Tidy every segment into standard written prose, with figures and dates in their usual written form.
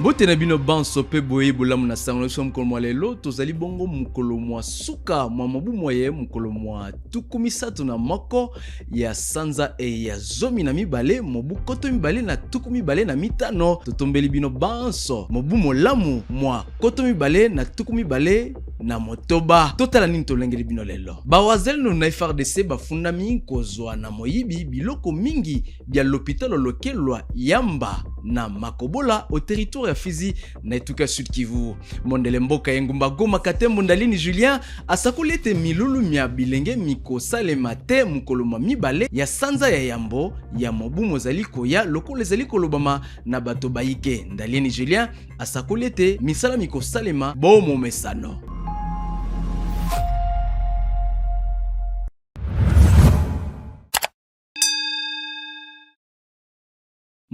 Mbote na bino banso pe boye bolamu na sango so mukolo mwa lelo tozali bongo mukolo mwa suka mwa mobu moye mukolo mwa tukumisatu na moko ya sanza ya zomi na mibale mobu koto mibale na tuku mibale na mitano totombeli bino banso mobu molamu mwa koto mibale na tuku mibale na motoba totala nini tolengeli bino lelo bawazeli no na FARDC bafundami kozwa na moyibi biloko mingi bya l'hôpital lokelwa Yamba na Makobola au territoire ya Fizi na etuka Sud Kivu. Mondele mboka Engumba Goma Katembo Ndalini Julien asakulete milulu mya bilenge miko salema te mukoloma mibale ya sanza ya Yambo ya mobu mozali koya lokolo ezali kolobama na bato bayike. Ndalini Julien asakulete misala miko salema bo momesano.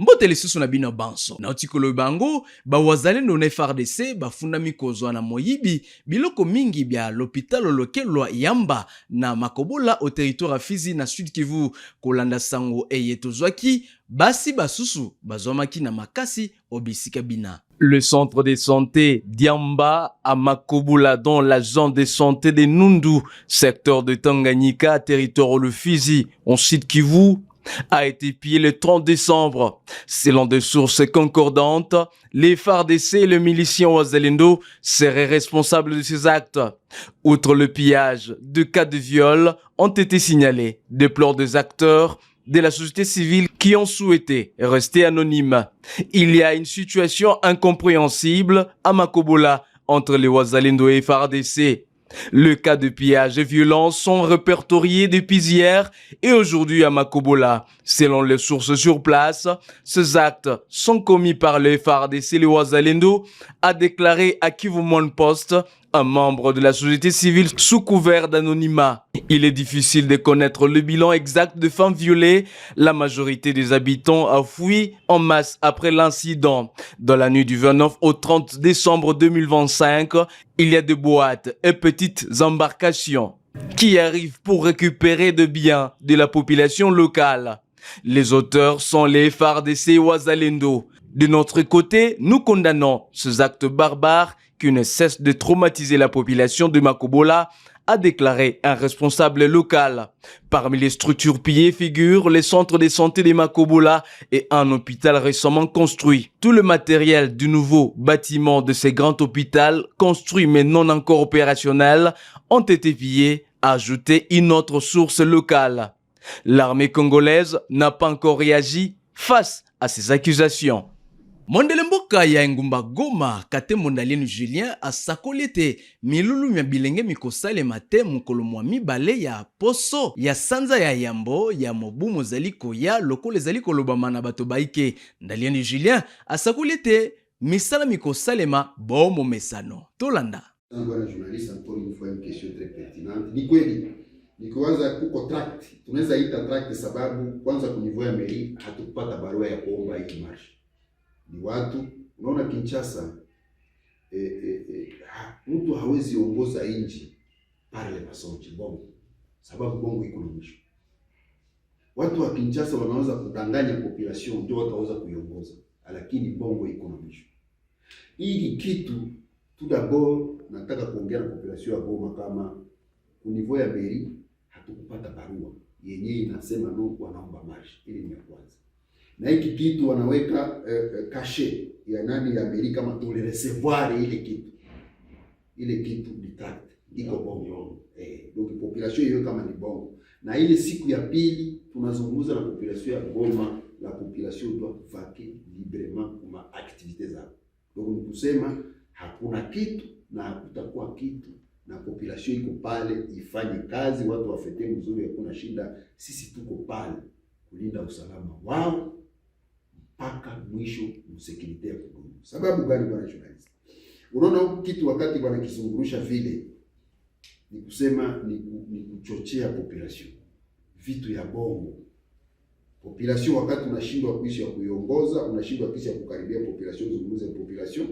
Mbote lisusu na bino banso. Na otikolo bango, bawazalendo na FARDC bafundami kozwa na moyibi biloko mingi bya l'hôpital lokelwa Yamba na Makobola au territoire Fizi na Sud Kivu kolanda sango eyetozwaki basi basusu bazwamaki na makasi obisika bina. Le centre de santé d'Yamba à Makobola dans la zone de santé de Nundu, secteur de Tanganyika, territoire de Fizi, en Sud Kivu, a été pillé le 30 décembre. Selon des sources concordantes, les FARDC et le milicien Wazalendo seraient responsables de ces actes. Outre le pillage, deux cas de viol ont été signalés, déplorent des acteurs de la société civile qui ont souhaité rester anonymes. Il y a une situation incompréhensible à Makobola entre les Wazalendo et FARDC. Le cas de pillage et violence sont répertoriés depuis hier et aujourd'hui à Makobola. Selon les sources sur place, ces actes sont commis par le FARDC et le Wazalendo, a déclaré à Kivu Monde Post, un membre de la société civile sous couvert d'anonymat. Il est difficile de connaître le bilan exact de femmes violées. La majorité des habitants a fui en masse après l'incident. Dans la nuit du 29 au 30 décembre 2025, il y a des boîtes et petites embarcations qui arrivent pour récupérer des biens de la population locale. Les auteurs sont les FARDC et Wazalendo. De notre côté, nous condamnons ces actes barbares qui ne cessent de traumatiser la population de Makobola, a déclaré un responsable local. Parmi les structures pillées figurent les centres de santé de Makobola et un hôpital récemment construit. Tout le matériel du nouveau bâtiment de ces grands hôpitaux, construits mais non encore opérationnels, ont été pillés, a ajouté une autre source locale. L'armée congolaise n'a pas encore réagi face à ces accusations. Mondele mboka ya Engumba Goma Katembo Ndalini Julien asakolete milulu mya bilenge mikosalema te mukolo mwa mibale ya poso ya sanza ya Yambo ya mobu mozali koya lokolo ezali kolobama na bato baike. Ndalini Julien asakolete misala mikosalema bo momesano. Tolanda. Bwana journaliste, encore une fois une question très pertinente. Ni kweli ni kwanza kuko tract, tunaweza ita tract sababu kwanza kunivua meri hatukupata barua ya kuomba hiki marshi. Ni watu unaona Kinshasa mtu hawezi ongoza inji pale masonji bongo sababu bongo iko na mwisho. Watu wa Kinshasa wanaweza kudanganya population ndio wataweza kuiongoza, lakini bongo iko na mwisho. Hii kitu tout d'abord nataka kuongea na population ya Goma kama kunivua ya meri hatukupata barua yenyewe inasema no wanaomba marshi. Ili ni ya kwanza. Na hiki kitu wanaweka cachet ya nani ya Amerika kama tole recevoir ile kitu ni tract iko bongo. Donc population hiyo kama ni bongo. Na ile siku ya pili tunazungumza na population ya Goma, la population doit vaquer librement kwa activités zao. Donc ni kusema hakuna kitu na hakutakuwa kitu na population iko pale ifanye kazi, watu wafete mzuri, hakuna shida. Sisi tuko pale kulinda usalama wao mpaka mwisho msekirite ya kudumu. Sababu gani bwana journalist? Unaona kitu wakati bwana kizungurusha vile ni kusema ni kuchochea population. Vitu ya bongo. Population wakati unashindwa kuishi ya kuiongoza, unashindwa kuishi ya kukaribia population, zungumze population,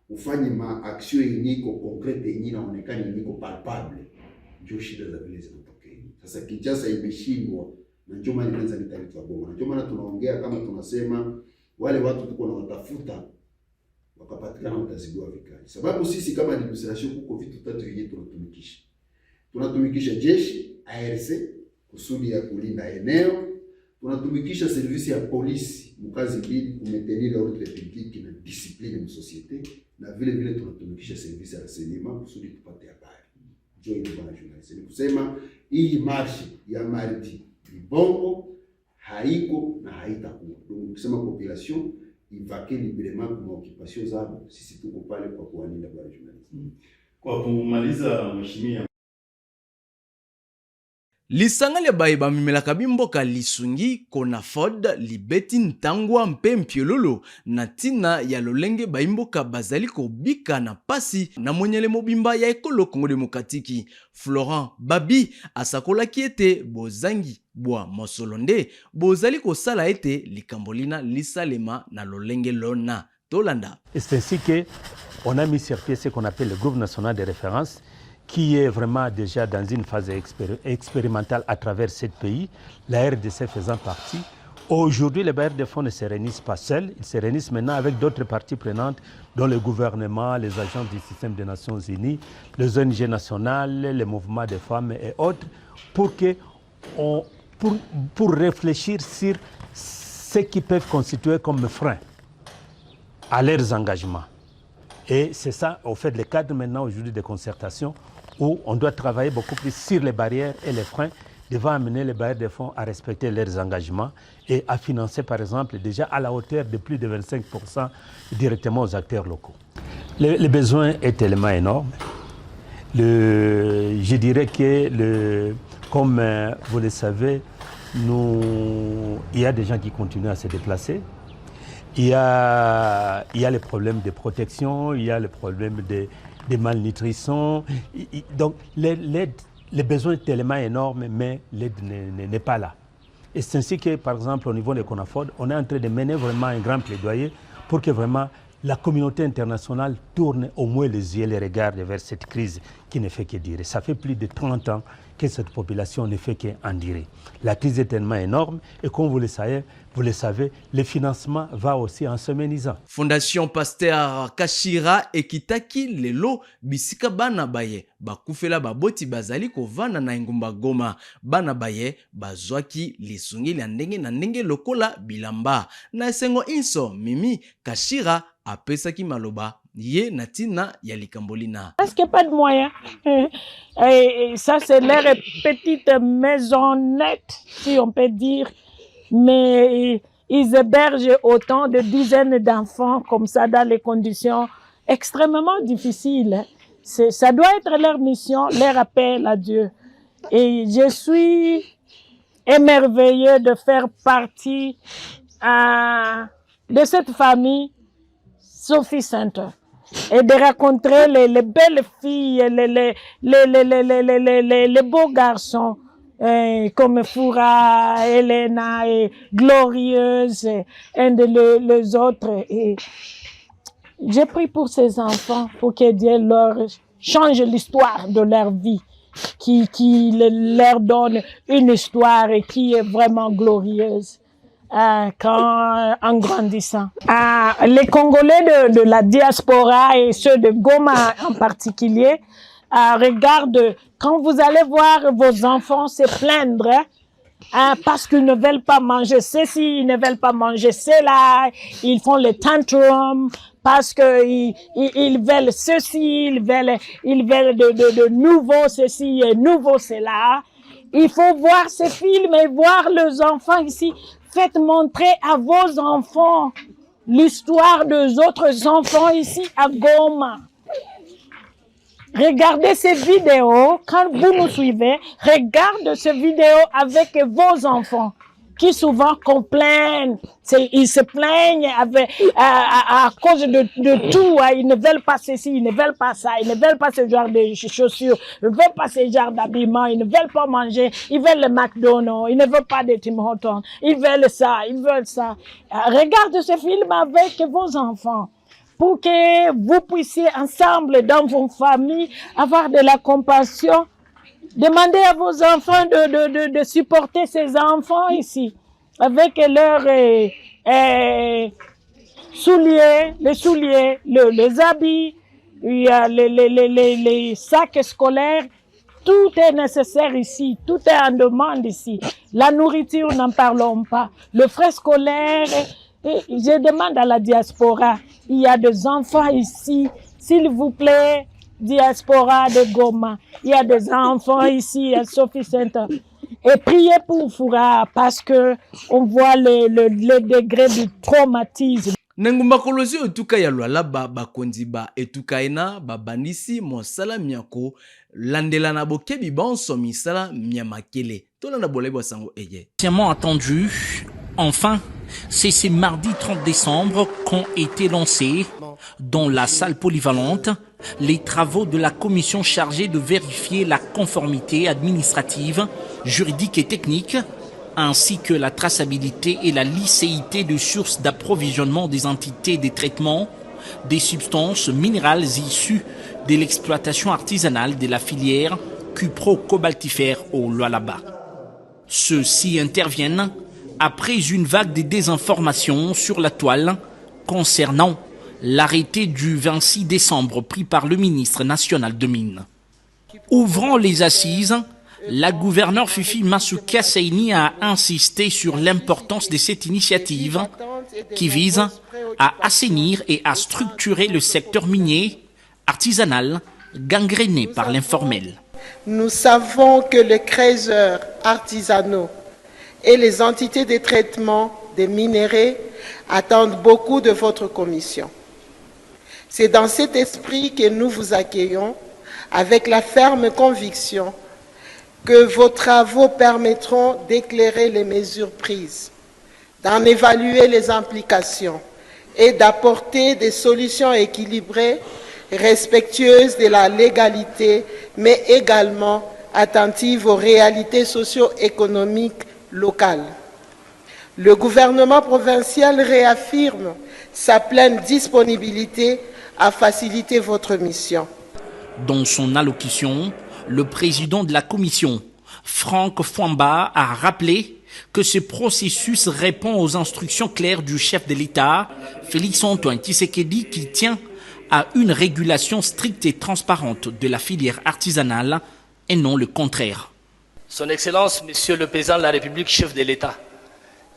ufanye ma action yenye iko concrete yenye inaonekana yenye iko palpable. Ndio shida za vile zinatokea. Sasa Kinshasa imeshindwa na ndio maana inaanza nitalitwa bongo. Na ndio maana tunaongea kama tunasema wale watu tuko na watafuta wakapatikana watazidiwa vikali. Sababu sisi kama administration kuko vitu tatu yenye tunatumikisha. Tunatumikisha jeshi, ARC kusudi ya kulinda eneo, tunatumikisha servisi ya polisi mkazi mbili kumetenir ordre public na discipline mu societe, na vile vile tunatumikisha servisi ya renseignement kusudi tupate habari. Ndio ile bwana journalist. Ni kusema hii marche ya mardi ni bongo, haiko na haitakuwa. Donc kusema population ivake librement kwa occupation zao, sisi tuko pale kwa kuwalinda bwana journalist. Kwa kumaliza mheshimiwa, lisanga lya baye bamimelaka bimboka lisungi Konafod libeti ntangwa mpe mpiololo na ntina ya lolenge baimboka bazali kobika na pasi na monyele mobimba ya ekolo Congo Demokratiki. Florent Babi asakolaki ete bozangi bwa mosolo nde bozali kosala ete likambo lina lisalema na lolenge lona. Tolanda. C'est ainsi qu'on a mis sur pied ce qu'on appelle le groupe national de référence, qui est vraiment déjà dans une phase expérimentale à travers 7 pays, la RDC faisant partie. Aujourd'hui, les bailleurs de fonds ne se réunissent pas seuls, ils se réunissent maintenant avec d'autres parties prenantes, dont le gouvernement, les agences du système des Nations Unies, les ONG nationales, les mouvements de femmes et autres, pour réfléchir sur ce qui peuvent constituer comme frein à leurs engagements. Et c'est ça, au fait, le cadre maintenant aujourd'hui de concertation où on doit travailler beaucoup plus sur les barrières et les freins devant amener les bailleurs de fonds à respecter leurs engagements et à financer, par exemple, déjà à la hauteur de plus de 25% directement aux acteurs locaux. Le besoin est tellement énorme. Je dirais que, comme vous le savez, il y a des gens qui continuent à se déplacer. Il y a les problèmes de protection, il y a les problèmes de malnutrition. Donc, les besoins sont tellement énormes, mais l'aide n'est pas là. Et c'est ainsi que, par exemple, au niveau de Konafod, on est en train de mener vraiment un grand plaidoyer pour que vraiment la communauté internationale tourne au moins les yeux et les regards vers cette crise qui ne fait que durer. Ça fait plus de 30 ans que cette population ne fait qu'endurer. La crise est tellement énorme et comme vous le savez, le financement va aussi en se ménisant. Fondation Pasteur Kashira ekitaki lelo bisika bana baye bakufela baboti bazali kovana na engumba Goma. Bana baye bazwaki lisungi la ndenge na ndenge lokola bilamba. Na esengo inso Mimi Kashira apesaki maloba Yé natina ya likambolina. Parce qu'il n'y a pas de moyens. Et ça, c'est leur petite maisonnette, si on peut dire. Mais ils hébergent autant de dizaines d'enfants comme ça dans les conditions extrêmement difficiles. Ça doit être leur mission, leur appel à Dieu. Et je suis émerveillée de faire partie de cette famille Sophie Center. Et de rencontrer les belles filles, les beaux garçons, comme Foura, Elena, et Glorieuse, et les autres. Et j'ai pris pour ces enfants, pour que Dieu leur change l'histoire de leur vie, qui leur donne une histoire et qui est vraiment glorieuse. En grandissant. Les Congolais de la diaspora et ceux de Goma en particulier, regardent, quand vous allez voir vos enfants se plaindre, parce qu'ils ne veulent pas manger ceci, ils ne veulent pas manger cela, ils font les tantrums, parce que ils veulent ceci, ils veulent de nouveau ceci et nouveau cela. Il faut voir ces films et voir les enfants ici. Faites montrer à vos enfants l'histoire des autres enfants ici à Goma. Regardez ces vidéos, quand vous nous suivez, regardez ces vidéos avec vos enfants qui souvent complainent. Ils se plaignent à cause de tout. Ils ne veulent pas ceci, ils ne veulent pas ça, ils ne veulent pas ce genre de chaussures, ils ne veulent pas ce genre d'habillement, ils ne veulent pas manger, ils veulent le McDonald's, ils ne veulent pas de Tim Hortons, ils veulent ça, ils veulent ça. Regardez ce film avec vos enfants pour que vous puissiez ensemble dans vos familles avoir de la compassion. Demandez à vos enfants de supporter ces enfants ici, avec leur les souliers, les habits, il y a les sacs scolaires. Tout est nécessaire ici, tout est en demande ici. La nourriture, n'en parlons pas. Le frais scolaire, je demande à la diaspora, il y a des enfants ici, s'il vous plaît, diaspora de Goma, il y a des enfants ici à Sophie Center. Et priez pour Foura parce que on voit le degré du traumatisme. Nengumba kolozi otuka ya Lualaba bakonzi ba etukaina babandisi mosala miako landela na bokebi bonso misala miamakele. Tolanda bolebo sango eye. Attendu, enfin, c'est ce mardi 30 décembre qu'ont été lancés dans la salle polyvalente les travaux de la commission chargée de vérifier la conformité administrative, juridique et technique, ainsi que la traçabilité et la licéité de sources d'approvisionnement des entités des traitements des substances minérales issues de l'exploitation artisanale de la filière cupro-cobaltifère au Lualaba. Ceux-ci interviennent après une vague de désinformation sur la toile concernant l'arrêté du 26 décembre pris par le ministre national de Mines. Ouvrant les assises, la gouverneure Fifi Masuka Seini a insisté sur l'importance de cette initiative qui vise à assainir et à structurer le secteur minier artisanal gangréné par l'informel. Nous savons que les creuseurs artisanaux et les entités de traitement des minéraux attendent beaucoup de votre commission. C'est dans cet esprit que nous vous accueillons avec la ferme conviction que vos travaux permettront d'éclairer les mesures prises, d'en évaluer les implications et d'apporter des solutions équilibrées, respectueuses de la légalité, mais également attentives aux réalités socio-économiques locales. Le gouvernement provincial réaffirme sa pleine disponibilité à faciliter votre mission. Dans son allocution, le président de la commission, Franck Fouamba, a rappelé que ce processus répond aux instructions claires du chef de l'État, Félix-Antoine Tshisekedi, qui tient à une régulation stricte et transparente de la filière artisanale et non le contraire. Son Excellence, Monsieur le Président de la République, chef de l'État,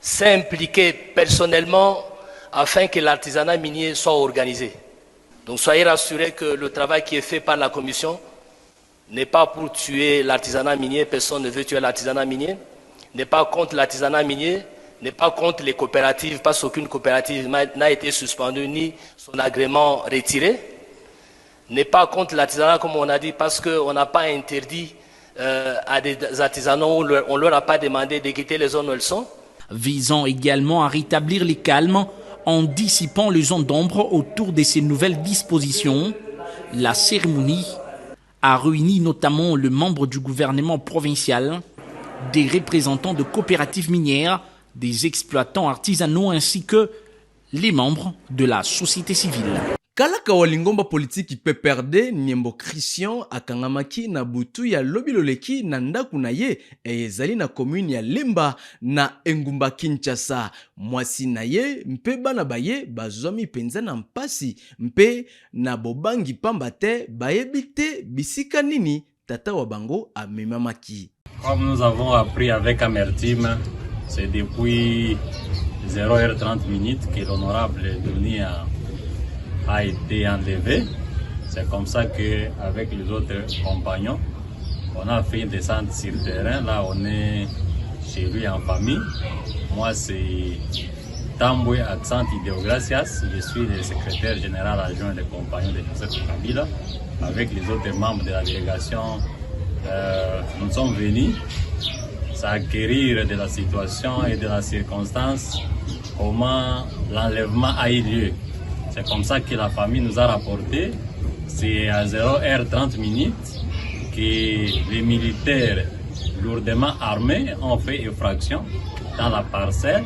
s'est impliqué personnellement afin que l'artisanat minier soit organisé. Donc soyez rassurés que le travail qui est fait par la Commission n'est pas pour tuer l'artisanat minier, personne ne veut tuer l'artisanat minier, n'est pas contre l'artisanat minier, n'est pas contre les coopératives, parce qu'aucune coopérative n'a été suspendue ni son agrément retiré, n'est pas contre l'artisanat comme on a dit, parce qu'on n'a pas interdit à des artisanats où on ne leur a pas demandé de quitter les zones où elles sont. Visant également à rétablir les calmes en dissipant les zones d'ombre autour de ces nouvelles dispositions, la cérémonie a réuni notamment le membre du gouvernement provincial, des représentants de coopératives minières, des exploitants artisanaux ainsi que les membres de la société civile. Kalaka walingomba politiki pe perde Niembo Christian akangamaki na butu ya lobiloleki na ndaku na ye ezali na commune ya Lemba na engumba Kinshasa. Mwasi na ye mpe bana baye bazwami penza na mpasi mpe na bobangi pamba te bayebi te bisika nini tata wa bango amemamaki. Comme nous avons appris avec amertume, c'est depuis 0h30 que l'honorable Denis a été enlevé. C'est comme ça qu'avec les autres compagnons, on a fait une descente sur le terrain. Là, on est chez lui en famille. Moi, c'est Tamboué Accent Ideogracias. Je suis le secrétaire général adjoint des compagnons de Joseph Kabila. Avec les autres membres de la délégation, nous sommes venus s'acquérir de la situation et de la circonstance, comment l'enlèvement a eu lieu. C'est comme ça que la famille nous a rapporté. C'est à 0h30 que les militaires lourdement armés ont fait effraction dans la parcelle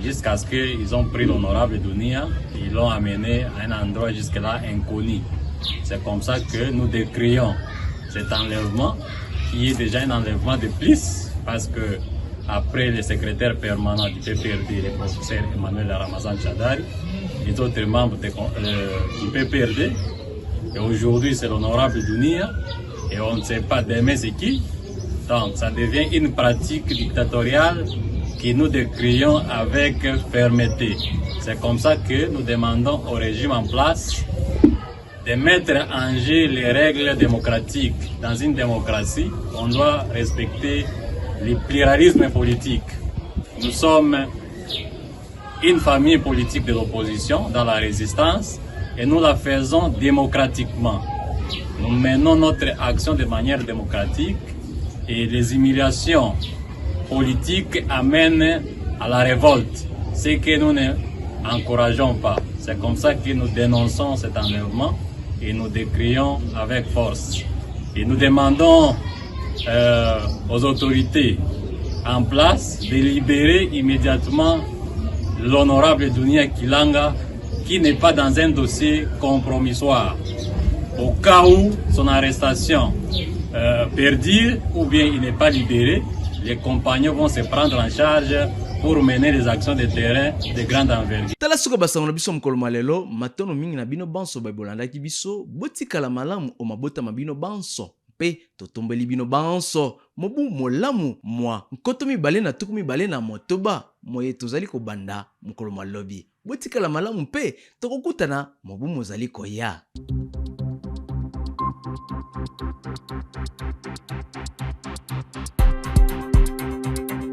jusqu'à ce qu'ils ont pris l'honorable Dounia et ils l'ont amené à un endroit jusque-là inconnu. C'est comme ça que nous décrions cet enlèvement qui est déjà un enlèvement de plus parce que après le secrétaire permanent du PPRD, le professeur Emmanuel Ramazan Chadari, les autres membres du PPRD. Et aujourd'hui, c'est l'honorable Dounia. Et on ne sait pas demain c'est qui. Donc, ça devient une pratique dictatoriale que nous décrions avec fermeté. C'est comme ça que nous demandons au régime en place de mettre en jeu les règles démocratiques. Dans une démocratie, on doit respecter le pluralisme politique. Nous sommes une famille politique de l'opposition dans la résistance et nous la faisons démocratiquement. Nous menons notre action de manière démocratique et les humiliations politiques amènent à la révolte, ce que nous n'encourageons pas. C'est comme ça que nous dénonçons cet enlèvement et nous décrions avec force. Et nous demandons aux autorités en place de libérer immédiatement l'honorable Dounia Kilanga qui n'est pas dans un dossier compromissoire. Au cas où son arrestation perdure ou bien il n'est pas libéré, les compagnons vont se prendre en charge pour mener des actions de terrain de grande envergure. Tala suka basango na biso mokolo malelo matono mingi na bino banso babolandaki biso botikala malamu o mabota mabino banso pe totombeli bino banso mobu molamu mwa nkoto mibale na tuku mibale na motoba moye tozali kobanda mokolo malobi botikala malamu pe tokokutana mobu mozali koya.